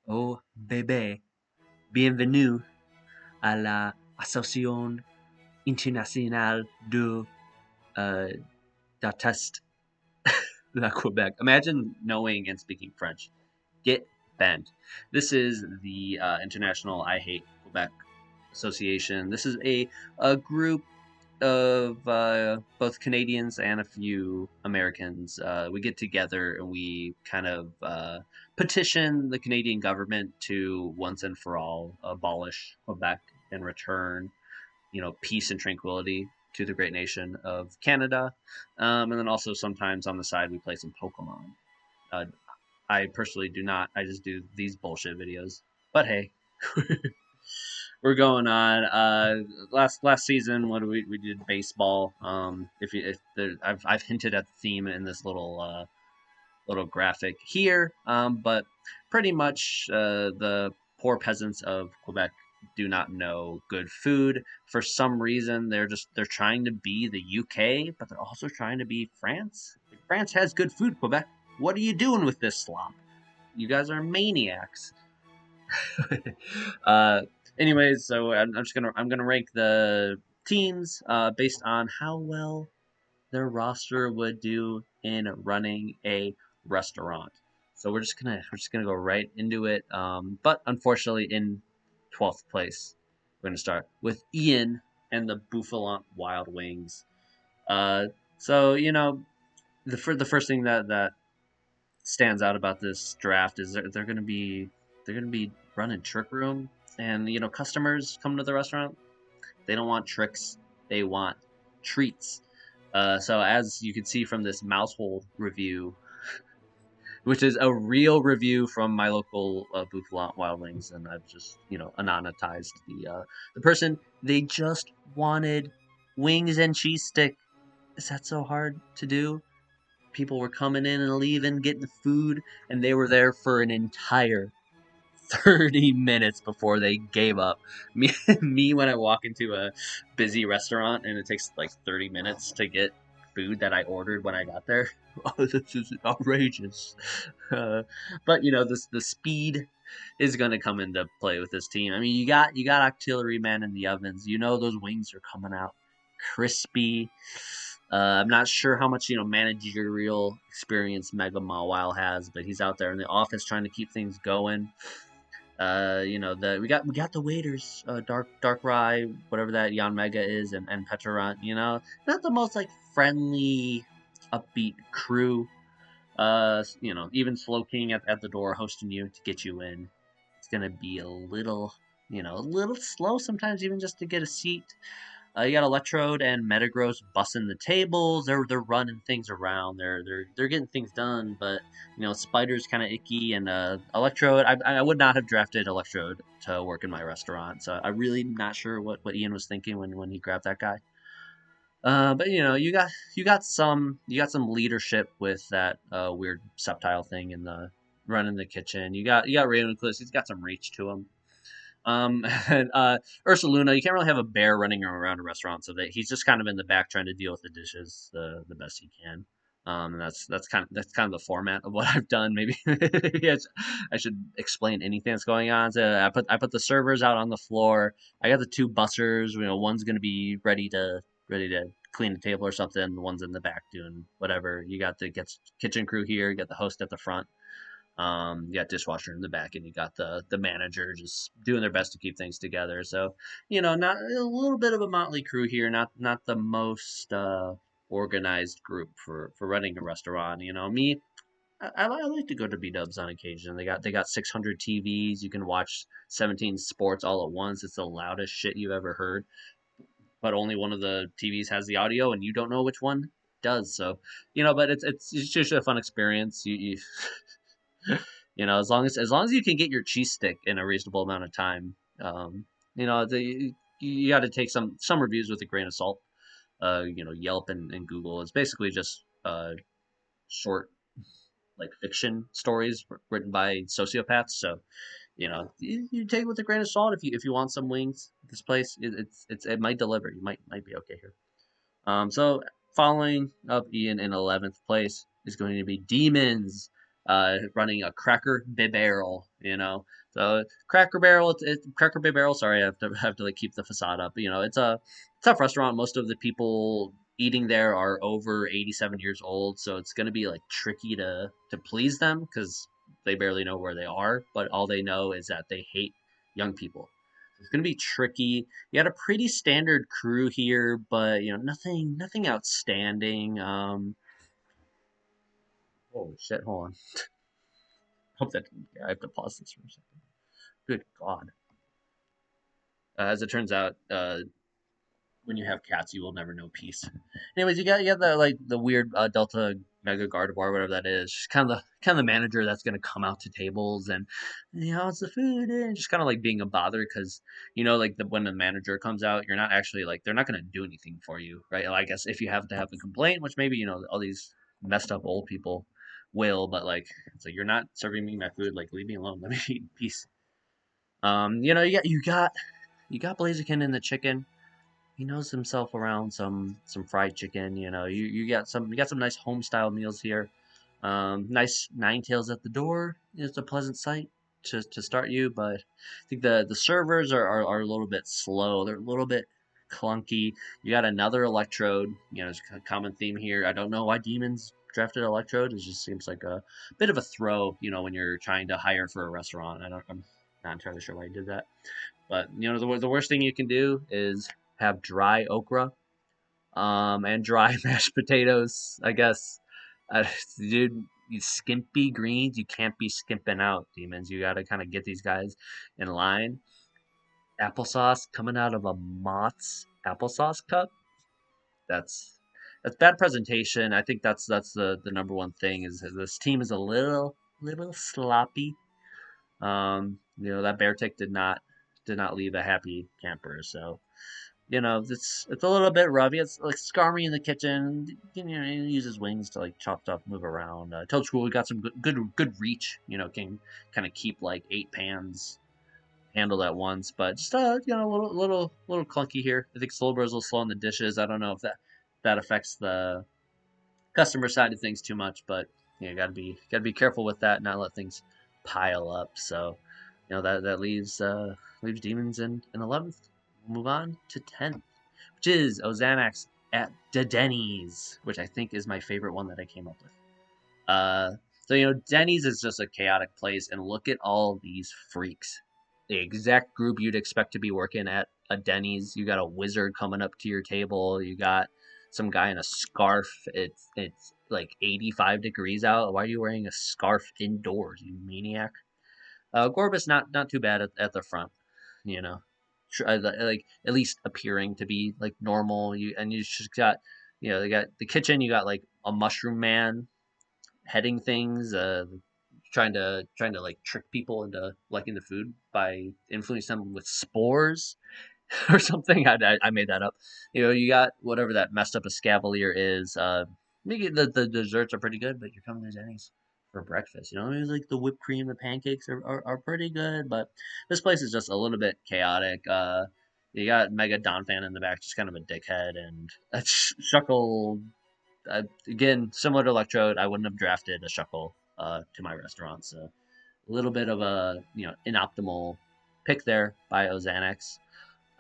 Oh, bébé, bienvenue à la Association Internationale de d'Artistes de la Quebec. Imagine knowing and speaking French. Get bent. This is the International I Hate Quebec Association. This is a group of both Canadians and a few Americans. We get together and we kind of petition the Canadian government to once and for all abolish Quebec and return, peace and tranquility to the great nation of Canada. And then also sometimes on the side we play some Pokemon. Uh, I personally do not. I just do these bullshit videos. But hey, we're going on. Last season, what we did baseball. If there, I've hinted at the theme in this little graphic here. But pretty much the poor peasants of Quebec do not know good food. For some reason, they're trying to be the UK, but they're also trying to be France. France has good food, Quebec. What are you doing with this slop? You guys are maniacs. uh, Anyways, so I'm gonna rank the teams based on how well their roster would do in running a restaurant. So we're just gonna go right into it. But unfortunately, in 12th place, we're gonna start with Ian and the Buffalo Wild Wings. So the first thing that stands out about this draft is they're gonna be running trick room, and customers coming to the restaurant, they don't want tricks, they want treats. So as you can see from this Mousehole review, which is a real review from my local Buffalo Wild Wings, and I've just anonymized the person. They just wanted wings and cheese stick. Is that so hard to do? People were coming in and leaving, getting food, and they were there for an entire 30 minutes before they gave up. Me, me when I walk into a busy restaurant and it takes like 30 minutes to get food that I ordered when I got there. Oh, this is outrageous. Uh, but the speed is going to come into play with this team. I mean, you got artillery men in the ovens. Those wings are coming out crispy. I'm not sure how much managerial experience Mega Mawile has, but he's out there in the office trying to keep things going. We got the waiters, Dark Rye, whatever that Jan Mega is, and Petarant. Not the most like friendly, upbeat crew. Even Slow King at the door hosting you to get you in. It's gonna be a little slow sometimes, even just to get a seat. You got Electrode and Metagross bussing the tables. They're running things around. They're getting things done. But Spider's kind of icky, and Electrode. I would not have drafted Electrode to work in my restaurant. So I'm really not sure what Ian was thinking when he grabbed that guy. But you got some leadership with that weird subtile thing in the running the kitchen. You got Ray Nicholas. He's got some reach to him. And Ursaluna, you can't really have a bear running around a restaurant, so that he's just kind of in the back trying to deal with the dishes the best he can. And that's kind of the format of what I've done. Maybe I should explain anything that's going on. So I put the servers out on the floor. I got the two bussers. One's gonna be ready to clean the table or something. The one's in the back doing whatever. You got the kitchen crew here. You got the host at the front. You got dishwasher in the back, and you got the manager just doing their best to keep things together. So, not a little bit of a motley crew here. Not the most organized group for running a restaurant. Me, I like to go to B Dubs on occasion. They got 600 TVs. You can watch 17 sports all at once. It's the loudest shit you've ever heard. But only one of the TVs has the audio, and you don't know which one does. So, but it's just a fun experience. As long as you can get your cheese stick in a reasonable amount of time, you got to take some reviews with a grain of salt. Yelp and Google is basically just short like fiction stories written by sociopaths. So you take it with a grain of salt if you want some wings. This place it might deliver. You might be okay here. So following up Ian in 11th place is going to be Demons. running a Cracker Barrel, So Cracker Barrel, Cracker Barrel. Sorry, I have to like keep the facade up. It's a tough restaurant. Most of the people eating there are over 87 years old, so it's gonna be like tricky to please them because they barely know where they are, but all they know is that they hate young people. It's gonna be tricky. You had a pretty standard crew here, but nothing outstanding. Oh shit, hold on. Hope that I have to pause this for a second. Good God. As it turns out, when you have cats, you will never know peace. Anyways, you got the like the weird Delta Mega Gardevoir, whatever that is. Just kind of the manager that's gonna come out to tables and how's the food and just kind of like being a bother because like when the manager comes out, you're not actually like they're not gonna do anything for you, right? Well, I guess if you have to have a complaint, which maybe all these messed up old people will, but like it's like you're not serving me my food, like leave me alone, let me eat in peace. You got Blaziken in the chicken. He knows himself around some fried chicken. You got some nice home style meals here. Nice nine tails at the door. It's a pleasant sight to start you, but I think the servers are a little bit slow. They're a little bit clunky. You got another electrode. It's a common theme here. I don't know why demons drafted electrode. It just seems like a bit of a throw. When you're trying to hire for a restaurant. I'm not entirely sure why he did that. But the worst thing you can do is have dry okra, and dry mashed potatoes. I guess, dude, these skimpy greens, you can't be skimping out, demons. You got to kind of get these guys in line. Applesauce coming out of a Mott's applesauce cup. That's bad presentation. I think that's the number one thing is this team is a little sloppy. That bear tick did not leave a happy camper. So it's a little bit roughy. It's like Skarmy in the kitchen. He uses wings to like chop stuff, move around. Toad School got some good reach. Can kind of keep like 8 pans handled at once, but just a little clunky here. I think Slowbro's a little slow on the dishes. I don't know if that affects the customer side of things too much, but gotta be careful with that, not let things pile up. So, that leaves demons in 11th. We'll move on to 10th, which is Ozanax at Denny's, which I think is my favorite one that I came up with. Uh, so Denny's is just a chaotic place, and look at all these freaks. The exact group you'd expect to be working at a Denny's. You got a wizard coming up to your table. You got some guy in a scarf. It's like 85 degrees out. Why are you wearing a scarf indoors, you maniac? Gorbis not too bad at the front, you know, like at least appearing to be like normal. You just got, they got the kitchen. You got like a mushroom man heading things, trying to like trick people into liking the food by influencing them with spores or something. I made that up. You got whatever that messed up escavalier is. Maybe the desserts are pretty good, but you're coming to Denny's for breakfast. It's like the whipped cream, the pancakes are pretty good, but this place is just a little bit chaotic. You got Mega Don fan in the back, just kind of a dickhead, and Shuckle. Again, similar to Electrode, I wouldn't have drafted a Shuckle to my restaurant. So a little bit of a inoptimal pick there by Ozanax.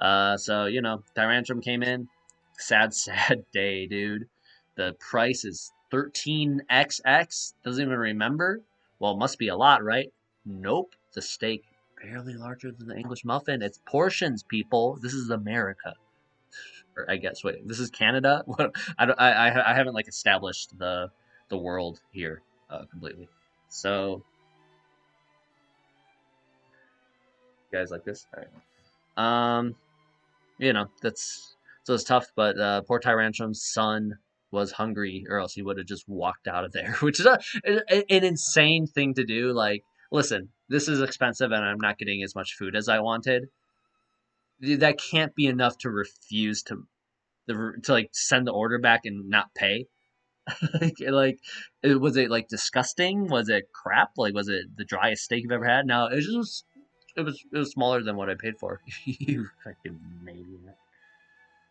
So Tyrantrum came in. Sad, sad day, dude. The price is 13xx. Doesn't even remember. Well, it must be a lot, right? Nope. The steak barely larger than the English muffin. It's portions, people. This is America. Or I guess wait, this is Canada. What I haven't like established the world here completely. So you guys like this? All right. That's so it's tough, but poor Tyrantrum's son was hungry, or else he would have just walked out of there, which is an insane thing to do. Like, listen, this is expensive, and I'm not getting as much food as I wanted. That can't be enough to refuse to like send the order back and not pay. Was it like disgusting? Was it crap? Like, was it the driest steak you've ever had? No, it was smaller than what I paid for. You fucking maniac.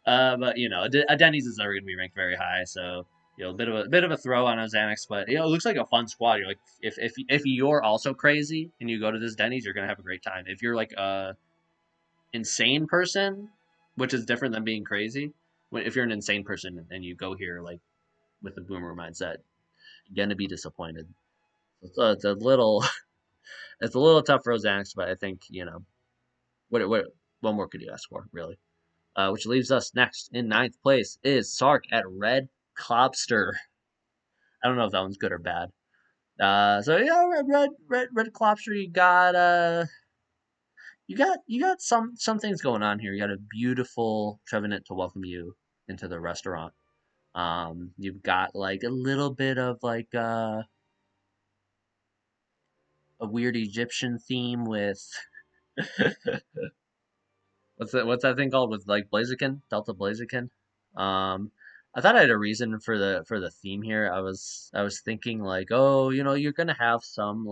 But a Denny's is never going to be ranked very high, so a bit of a throw on a Xanax, but it looks like a fun squad. You're like, if you're also crazy and you go to this Denny's, you're gonna have a great time. If you're like a insane person, which is different than being crazy, if you're an insane person and you go here like with a boomer mindset, you're gonna be disappointed. It's a little it's a little tough for Xanax, but I think what more could you ask for, really? Which leaves us next in ninth place is Sark at Red Clobster. I don't know if that one's good or bad. So yeah, red Clobster. You got some things going on here. You got a beautiful Trevenant to welcome you into the restaurant. You've got like a little bit of like a weird Egyptian theme with what's that thing called with like Blaziken, Delta Blaziken. Um, I thought I had a reason for the theme here. I was thinking like, oh, you're gonna have some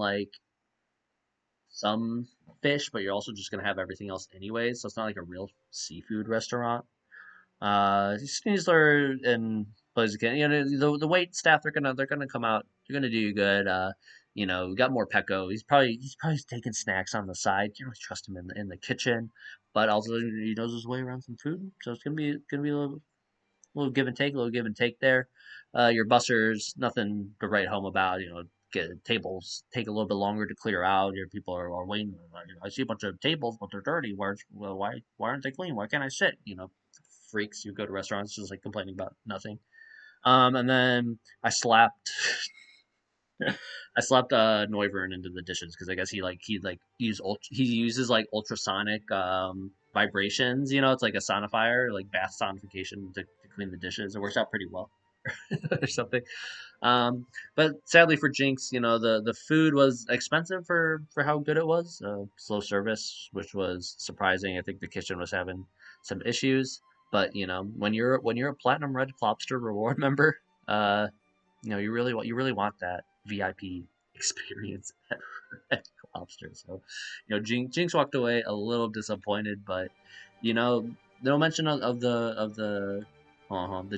fish, but you're also just gonna have everything else anyways. So it's not like a real seafood restaurant. Sneasler and Blaziken, the wait staff they're gonna come out. They're gonna do you good. We got more Pecco. He's probably taking snacks on the side. You don't really trust him in the kitchen, but also he knows his way around some food. So it's gonna be a little give and take, a little give and take there. Your busters, nothing to write home about. Get tables take a little bit longer to clear out. Your people are waiting. I see a bunch of tables, but they're dirty. Why aren't they clean? Why can't I sit? Freaks who go to restaurants just like complaining about nothing. And then I slapped Noivern into the dishes because I guess he uses like ultrasonic vibrations. It's like a sonifier, like bath sonification to clean the dishes. It works out pretty well or something. But sadly for Jinx, the food was expensive for how good it was. Slow service, which was surprising. I think the kitchen was having some issues. But when you're a platinum red lobster reward member, you really want that VIP experience at Red Lobster. So, Jinx walked away a little disappointed, but no mention of the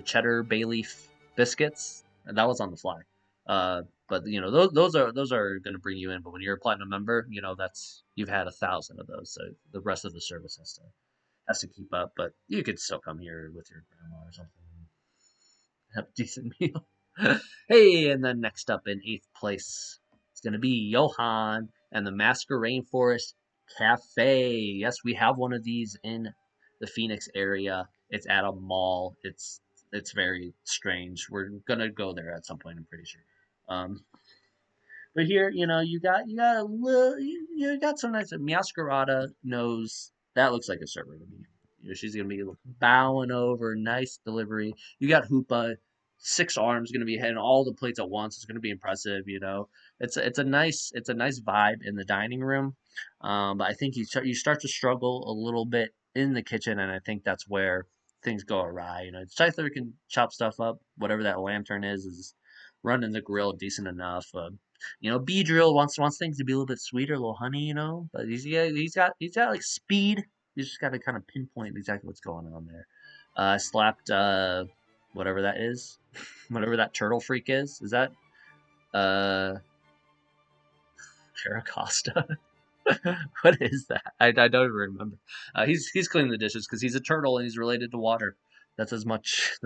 cheddar bay leaf biscuits. That was on the fly. But those are going to bring you in. But when you're a platinum member, that's you've had 1,000 of those, so the rest of the service has to keep up. But you could still come here with your grandma or something, have a decent meal. Hey, and then next up in eighth place, it's going to be Johan and the Masker Rainforest Cafe. Yes, we have one of these in the Phoenix area. It's at a mall. It's very strange. We're gonna go there at some point. I'm pretty sure. Um, but here, you got a little, you got some nice. Miascarada knows that looks like a server to me. She's gonna be bowing over, nice delivery. You got Hoopa, 6 arms gonna be hitting all the plates at once. It's gonna be impressive. It's a nice vibe in the dining room. But I think you start to struggle a little bit in the kitchen, and I think that's where things go awry. Scyther can chop stuff up. Whatever that lantern is running the grill decent enough. B drill wants things to be a little bit sweeter, a little honey, but he's got like speed. He's just got to kind of pinpoint exactly what's going on there. Slapped whatever that is, whatever that turtle freak is. Is that uh Caracosta? What is that? I don't even remember. He's cleaning the dishes because he's a turtle and he's related to water. That's as much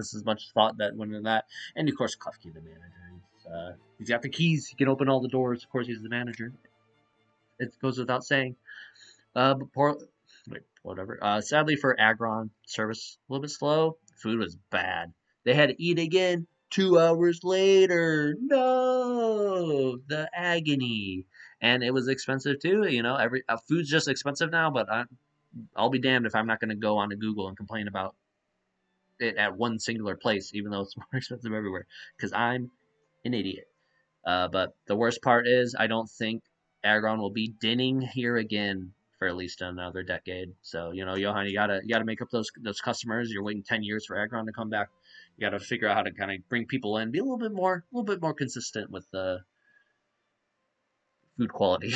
thought that went into that. And of course, Klefki, the manager. He's got the keys. He can open all the doors. Of course, he's the manager. It goes without saying. But wait, whatever. Sadly for Agron, service a little bit slow. Food was bad. They had to eat again 2 hours later. No, the agony, and it was expensive too. Every food's just expensive now. But I'll be damned if I'm not going to go onto Google and complain about it at one singular place, even though it's more expensive everywhere, because I'm an idiot. But the worst part is, I don't think Agron will be dinning here again for at least another decade. So, Johan, you gotta make up those customers. You're waiting 10 years for Agron to come back. You gotta figure out how to kind of bring people in, be a little bit more consistent with the food quality.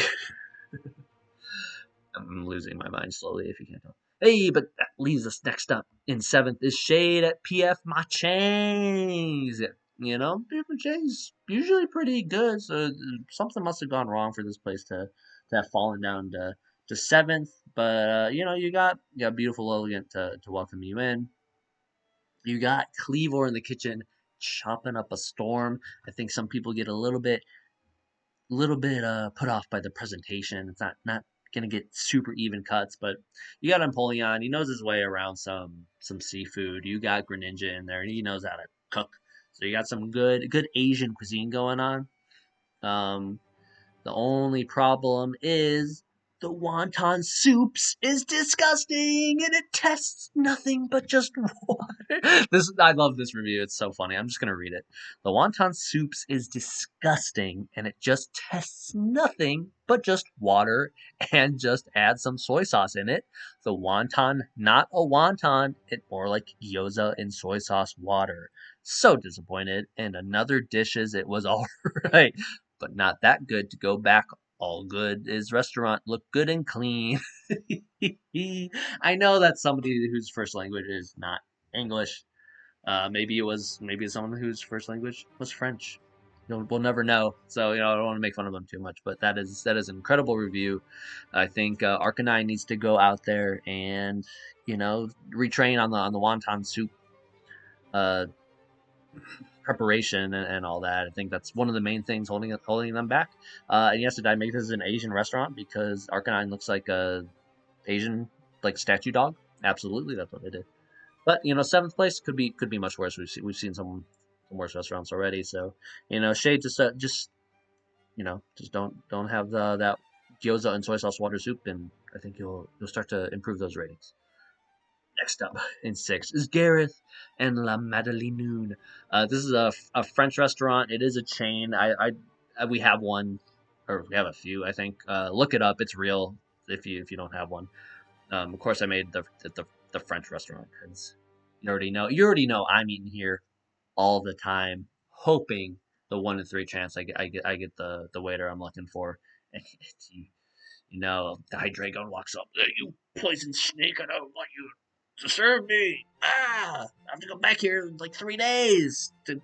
I'm losing my mind slowly, if you can't tell. Hey, but that leaves us next up in seventh is Shade at PF Machines. You know, beef and cheese usually pretty good. So something must have gone wrong for this place to have fallen down to seventh. But you know, you got beautiful elegant to welcome you in. You got Cleavor in the kitchen chopping up a storm. I think some people get a little bit put off by the presentation. It's not gonna get super even cuts, but you got Empoleon. He knows his way around some seafood. You got Greninja in there, and he knows how to cook. So you got some good Asian cuisine going on. Um, the only problem is the wonton soups is disgusting and it tests nothing but just water. This I love this review. It's so funny. I'm just gonna read it. The wonton soups is disgusting and it just tests nothing but just water and just add some soy sauce in it. The wonton, not a wonton, it more like gyoza and soy sauce water. So disappointed. And another dishes it was all right but not that good to go back. All good is restaurant look good and clean. I know that's somebody whose first language is not English. Maybe it's someone whose first language was French. We'll never know. So I don't want to make fun of them too much, but that is an incredible review. I think Arcanine needs to go out there and retrain on the wonton soup uh, preparation and all that. I think that's one of the main things holding them back. And yes, did I make this an Asian restaurant because Arcanine looks like a Asian like statue dog? Absolutely, that's what they did. But seventh place could be much worse. We've seen some worse restaurants already. So Shade just don't have that gyoza and soy sauce water soup, and I think you'll start to improve those ratings. Next up in six is Gareth and La Madeleine. This is a French restaurant. It is a chain. We have one, or we have a few. I think. Look it up. It's real. If you don't have one. Of course, I made the French restaurant because you already know I'm eating here all the time, hoping the 1 in 3 chance I get the waiter I'm looking for. The Hydreigon walks up. "Hey, you poison snake! I don't want you to serve me. I have to come back here in like 3 days to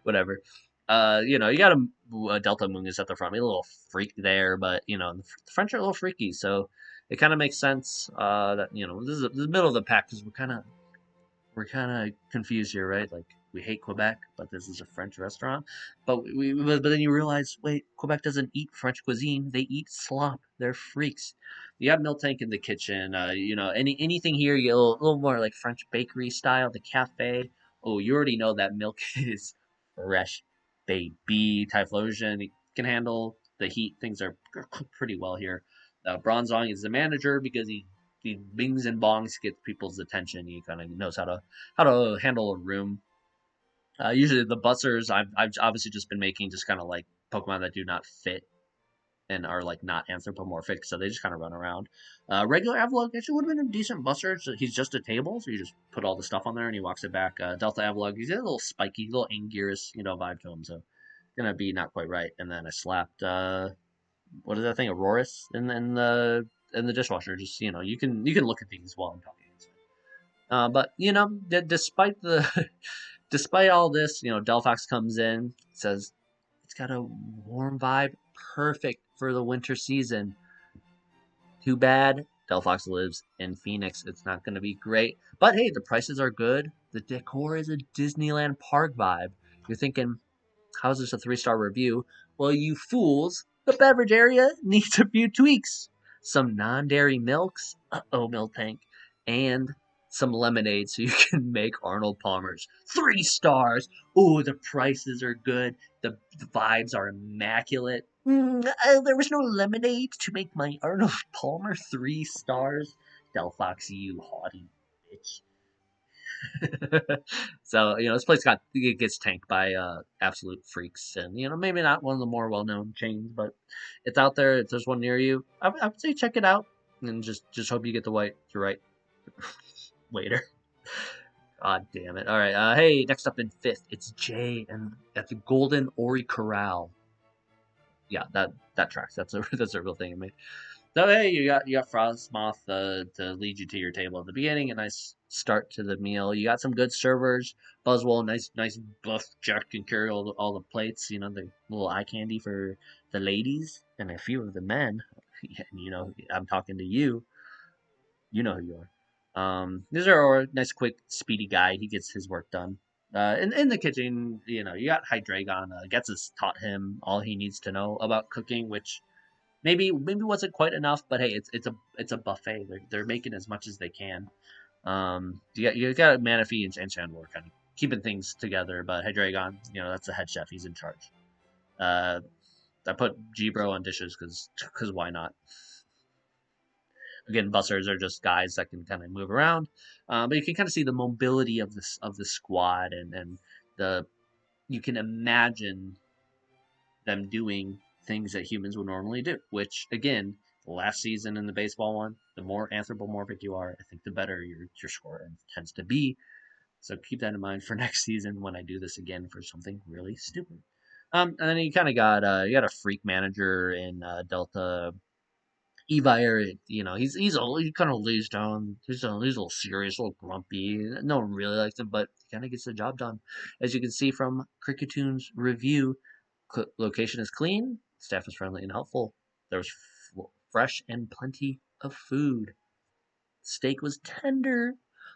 whatever. You got a Delta Moongus at the front, a little freak there, but the French are a little freaky, so it kind of makes sense that this is the middle of the pack because we're kind of confused here, right? Like we hate Quebec, but this is a French restaurant. But then you realize, wait, Quebec doesn't eat French cuisine; they eat slop. They're freaks. You got Milk Tank in the kitchen. Anything here, you get a little more like French bakery style. The cafe. Oh, you already know that milk is fresh, baby. Typhlosion can handle the heat. Things are cooked pretty well here. Bronzong is the manager because he bings and bongs to get people's attention. He kind of knows how to handle a room. Usually the bussers I've obviously just been making just kind of like Pokemon that do not fit and are like not anthropomorphic, so they just kind of run around. Regular Avalugg actually would have been a decent busser. So he's just a table, so you just put all the stuff on there and he walks it back. Delta Avalugg, he's got a little spiky, little Anguirus, vibe to him, so gonna be not quite right. And then I slapped what is that thing, Aurorus in the dishwasher. Just you can look at things while I'm talking. But despite despite all this, Delphox comes in, says it's got a warm vibe, perfect for the winter season. Too bad Delphox lives in Phoenix. It's not going to be great. But hey, the prices are good. The decor is a Disneyland park vibe. You're thinking, how's this a 3-star review? Well, you fools, the beverage area needs a few tweaks. Some non-dairy milks, Milk Tank, and some lemonade so you can make Arnold Palmer's. 3 stars. Ooh, the prices are good. The vibes are immaculate. There was no lemonade to make my Arnold Palmer 3 stars. Delphox, you haughty bitch. So this place gets tanked by absolute freaks, and maybe not one of the more well known chains, but it's out there. If there's one near you, I would say check it out, and just hope you get the right waiter. God damn it! All right, hey, next up in fifth, it's Jay, and at the Golden Ori Corral. Yeah, that tracks. That's a that's a real thing I made. So hey, you got Frostmoth to lead you to your table at the beginning. A nice start to the meal. You got some good servers. Buzzwole, nice buff Jack can carry all the plates. You know, the little eye candy for the ladies and a few of the men. You know, I'm talking to you. You know who you are. These are a nice, quick, speedy guy. He gets his work done. In the kitchen, you know, you got Hydreigon. Gets has taught him all he needs to know about cooking, which maybe wasn't quite enough, but hey, it's a buffet. They're making as much as they can. You got Manaphy and Chandler kind of keeping things together, but Hydreigon, you know, that's the head chef. He's in charge. Uh, I put G-Bro on dishes because why not? Again, bussers are just guys that can kind of move around, but you can kind of see the mobility of the squad and the you can imagine them doing things that humans would normally do. Which again, last season in the baseball one, the more anthropomorphic you are, I think the better your score tends to be. So keep that in mind for next season when I do this again for something really stupid. And then you kind of got you got a freak manager in Delta Evire. You know he kind of lays down. He's a little serious, a little grumpy. No one really likes him, but he kind of gets the job done. As you can see from Cricketoon's review, location is clean, staff is friendly and helpful. There was fresh and plenty of food. Steak was tender.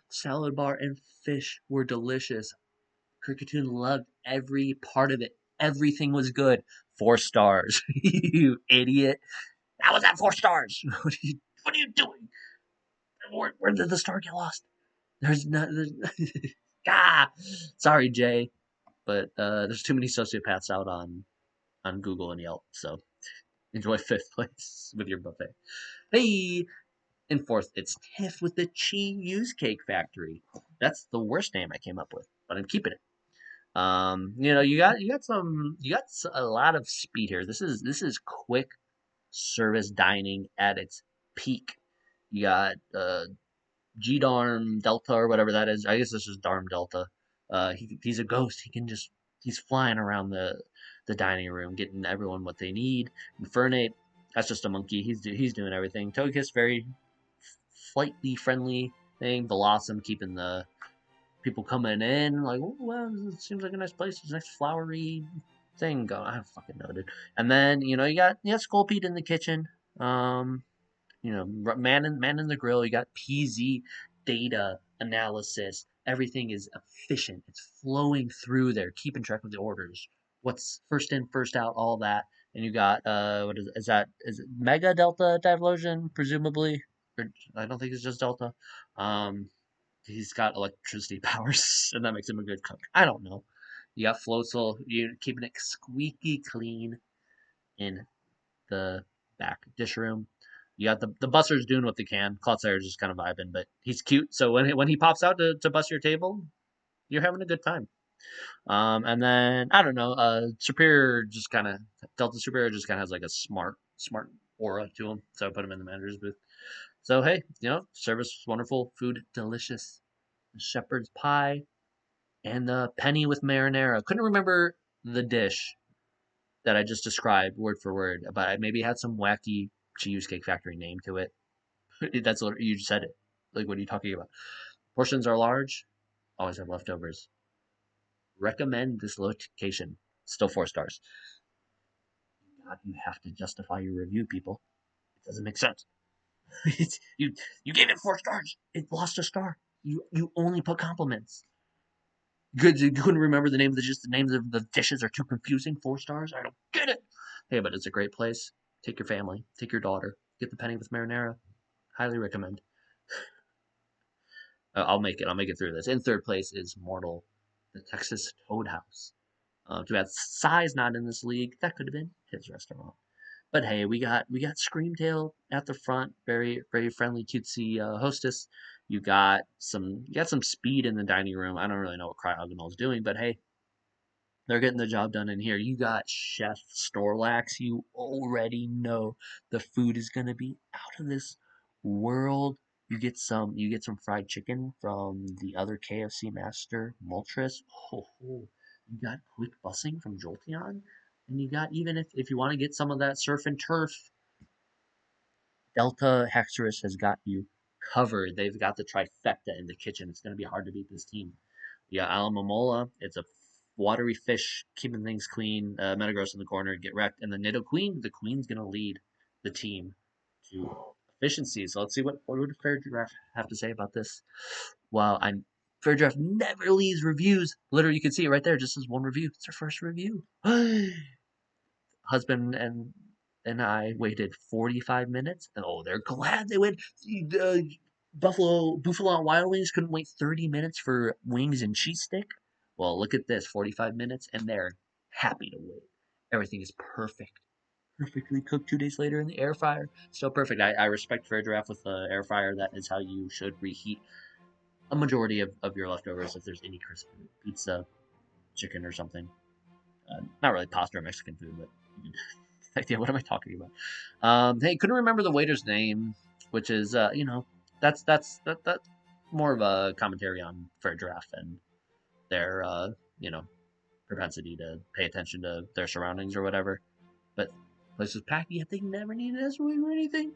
Salad bar and fish were delicious. Cricketoon loved every part of it. Everything was good. 4 stars. You idiot. How was that 4 stars? What are you doing? Where did the star get lost? There's no. Ah, sorry, Jay, but there's too many sociopaths out on Google and Yelp. So enjoy fifth place with your buffet. Hey, in fourth, it's Tiff with the Cheese Cake Factory. That's the worst name I came up with, but I'm keeping it. You know, you got a lot of speed here. This is quick service dining at its peak. You got G Darm Delta or whatever that is. I guess this is Darm Delta. He's a ghost. He's flying around the dining room, getting everyone what they need. Infernate, that's just a monkey. He's doing everything. Togekiss, very flightly friendly thing. Blossom keeping the people coming in like, oh well, it seems like a nice place. It's a nice flowery thing going. I don't fucking know, dude. And then you got Sculpey in the kitchen. Um, man in the grill. You got PZ data analysis. Everything is efficient. It's flowing through there, keeping track of the orders. What's first in, first out, all that. And you got what is that? Is it Mega Delta Diversion, presumably? Or, I don't think it's just Delta. Um, he's got electricity powers, and that makes him a good cook. I don't know. You got Floatzel. You're keeping it squeaky clean in the back dish room. You got the busters doing what they can. Clotsire is just kind of vibing, but he's cute. So when he pops out to bust your table, you're having a good time. And then I don't know. Superior just kind of Delta Superior just kind of has like a smart aura to him. So I put him in the manager's booth. So hey, service was wonderful, food delicious, shepherd's pie, and the penny with marinara. Couldn't remember the dish that I just described word for word, but I maybe had some wacky Cheesecake Factory name to it. That's what you said it. Like, what are you talking about? Portions are large. Always have leftovers. Recommend this location. Still 4 stars. God, you have to justify your review, people. It doesn't make sense. You gave it 4 stars. It lost a star. You only put compliments. Good, you couldn't remember the name of the names of the dishes are too confusing. 4 stars. I don't get it. Hey, but it's a great place. Take your family. Take your daughter. Get the penny with marinara. Highly recommend. I'll make it. I'll make it through this. In third place is Mortal, the Texas Toad House. Too bad size not in this league. That could have been his restaurant. But hey, we got Screamtail at the front. Very very friendly, cutesy hostess. You got some speed in the dining room. I don't really know what Cryogonal's doing, but hey, they're getting the job done in here. You got Chef Storlax. You already know the food is gonna be out of this world. You get some fried chicken from the other KFC master, Moltres. You got quick busing from Jolteon. And you got even if you want to get some of that surf and turf, Delta Hexerus has got you covered. They've got the trifecta in the kitchen. It's going to be hard to beat this team. Yeah, Alamomola, it's a watery fish, keeping things clean. Metagross in the corner, get wrecked. And the Nidoqueen, the Queen's going to lead the team to efficiency. So let's see what would Fair Giraffe have to say about this. Well, Fair Giraffe never leaves reviews. Literally, you can see it right there, just as one review. It's their first review. Husband and I waited 45 minutes. And, oh, they're glad they waited. Buffalo Wild Wings couldn't wait 30 minutes for wings and cheese stick. Well, look at this, 45 minutes, and they're happy to wait. Everything is perfect. Perfectly cooked 2 days later in the air fryer. Still perfect. I respect Fair Giraffe with the air fryer. That is how you should reheat a majority of your leftovers if there's any crisp pizza, chicken, or something. Not really pasta or Mexican food, but idea. What am I talking about? Hey, couldn't remember the waiter's name, which is that's more of a commentary on Fair Giraffe and their you know propensity to pay attention to their surroundings or whatever. But place was packed, yet they never needed us or anything.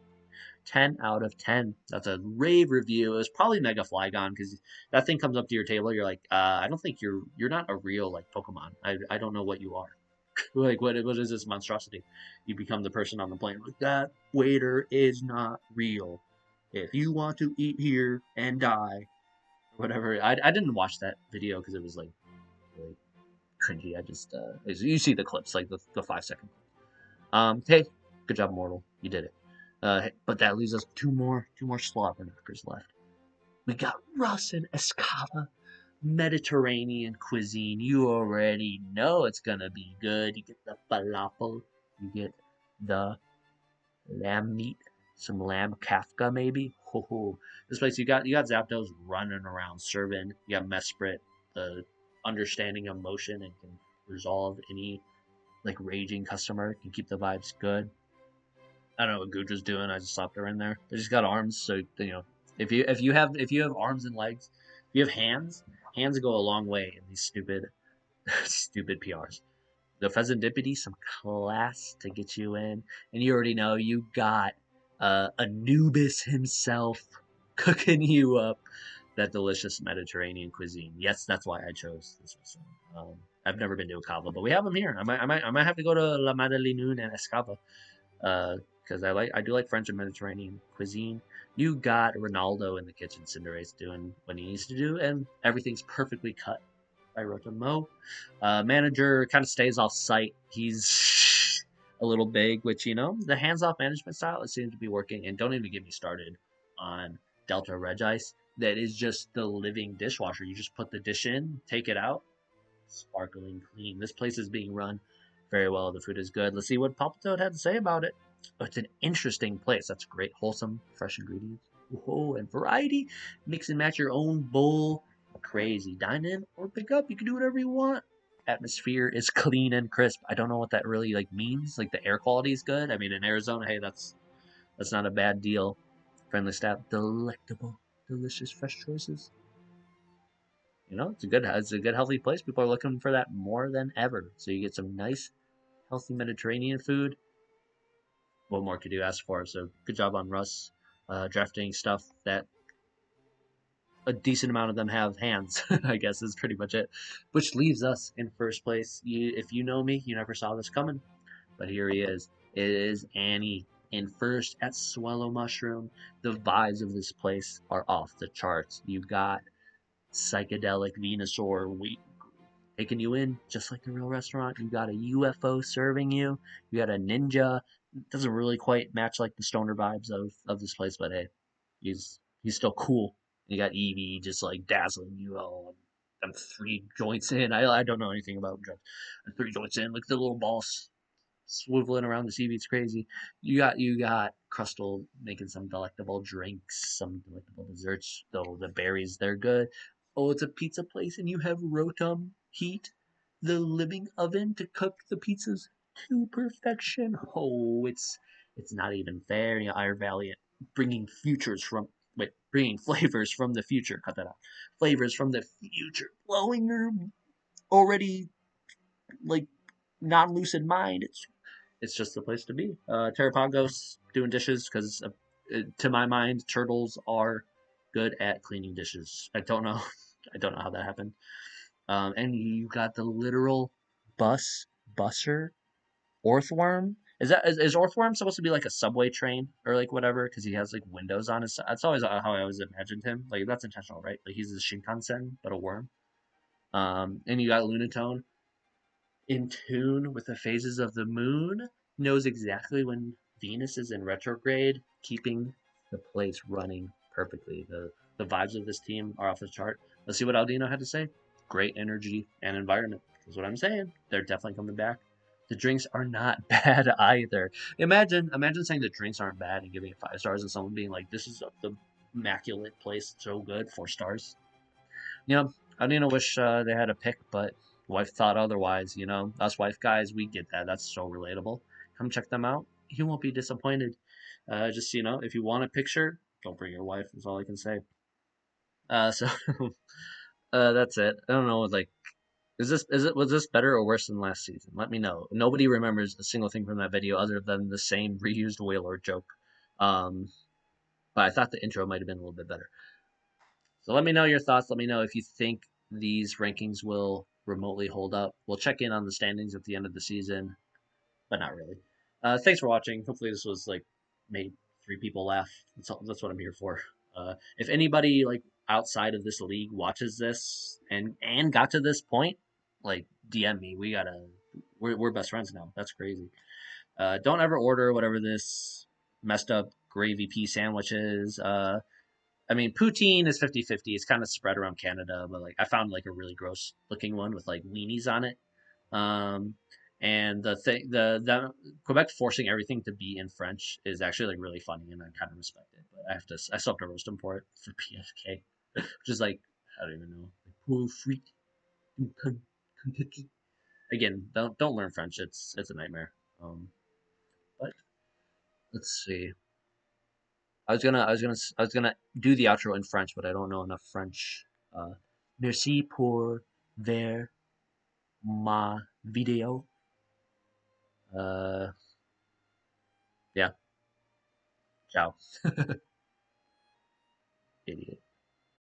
10 out of 10. That's a rave review. It was probably Mega Flygon because that thing comes up to your table. You're like, I don't think you're not a real like Pokemon. I don't know what you are. Like what is this monstrosity? You become the person on the plane. Like that waiter is not real. If you want to eat here and die, whatever. I didn't watch that video because it was like really cringy. I just you see the clips like the 5 second. Hey, good job, Mortal. You did it. But that leaves us two more slobber knockers left. We got Russ and Escava. Mediterranean cuisine. You already know it's gonna be good. You get the falafel, you get the lamb meat, some lamb kafka maybe. Ho ho. This place you got Zapdos running around serving. You got Mesprit, the understanding emotion and can resolve any like raging customer, can keep the vibes good. I don't know what Gudra's doing. I just slapped her in there. They just got arms, so if you have arms and legs, if you have hands go a long way in these stupid stupid PRs. The Pheasantipity, some class to get you in, and you already know you got Anubis himself cooking you up that delicious Mediterranean cuisine. Yes, that's why I chose this restaurant. I've never been to a Cava, but we have them here. I might have to go to La Madeleine and Escava because I do like French and Mediterranean cuisine. You got Ronaldo in the kitchen, Cinderace doing what he needs to do, and everything's perfectly cut by Rotomo. Manager kind of stays off site. He's a little big, which the hands-off management style it seems to be working. And don't even get me started on Delta Regice. That is just the living dishwasher. You just put the dish in, take it out, sparkling clean. This place is being run very well. The food is good. Let's see what Papa Toad had to say about it. Oh, it's an interesting place. That's great, wholesome, fresh ingredients. Oh, and variety. Mix and match your own bowl. Crazy. Dine in or pick up. You can do whatever you want. Atmosphere is clean and crisp. I don't know what that really means. Like the air quality is good. I mean, in Arizona, hey, that's not a bad deal. Friendly staff, delectable, delicious, fresh choices. It's a good healthy place. People are looking for that more than ever. So you get some nice, healthy Mediterranean food. What more could you ask for? So good job on Russ drafting stuff that a decent amount of them have hands. I guess is pretty much it. Which leaves us in first place. If you know me, you never saw this coming. But here he is. It is Annie in first at Swallow Mushroom. The vibes of this place are off the charts. You got psychedelic Venusaur taking you in just like the real restaurant. You got a UFO serving you. You got a ninja. It doesn't really quite match like the stoner vibes of this place, but hey, he's still cool. You got Eevee just like dazzling you. Oh, I'm 3 joints in. I don't know anything about drugs. I'm 3 joints in. Look at the little boss swiveling around the Eevee. It's crazy. You got Crustle making some delectable drinks, some delectable desserts. Though the berries they're good. Oh, it's a pizza place, and you have Rotom Heat, the living oven to cook the pizzas to perfection. Oh, it's not even fair. Iron Valiant bringing flavors from the future. Cut that out. Flavors from the future, blowing your already like non-lucid mind. It's just the place to be. Terrapagos doing dishes because To my mind, turtles are good at cleaning dishes. I don't know. I don't know how that happened. And you got the literal busser Orthworm. Is Orthworm supposed to be like a subway train or like whatever? Because he has like windows on his side. That's always how I always imagined him. Like that's intentional, right? Like he's a Shinkansen but a worm. And you got Lunatone in tune with the phases of the moon, knows exactly when Venus is in retrograde, keeping the place running perfectly. The vibes of this team are off the chart. Let's see what Aldino had to say. Great energy and environment. That's what I'm saying. They're definitely coming back. The drinks are not bad either. Imagine saying the drinks aren't bad and giving it 5 stars and someone being like, "This is the immaculate place, so good, 4 stars." I didn't wish they had a pick, but wife thought otherwise. Us wife guys, we get that. That's so relatable. Come check them out. You won't be disappointed. Just if you want a picture, don't bring your wife. That's all I can say. So that's it. I don't know. Like, was this better or worse than last season? Let me know. Nobody remembers a single thing from that video other than the same reused Wailord joke. Um, but I thought the intro might have been a little bit better. So let me know your thoughts. Let me know if you think these rankings will remotely hold up. We'll check in on the standings at the end of the season, but not really. Thanks for watching. Hopefully this was like made 3 people laugh. That's what I'm here for. If anybody like outside of this league watches this and got to this point, like DM me. We're best friends now. That's crazy. Don't ever order whatever this messed up gravy pea sandwich is. I mean, poutine is 50-50. It's kind of spread around Canada, but like I found like a really gross looking one with like weenies on it. Um, and the Quebec forcing everything to be in French is actually like really funny, and I kind of respect it. But I still have to roast them for it for PFK, which is like I don't even know, like pour frites du Kentucky. Again, don't learn French. It's a nightmare. But let's see. I was gonna do the outro in French, but I don't know enough French. Merci pour ver ma video. Uh, yeah, ciao, idiot.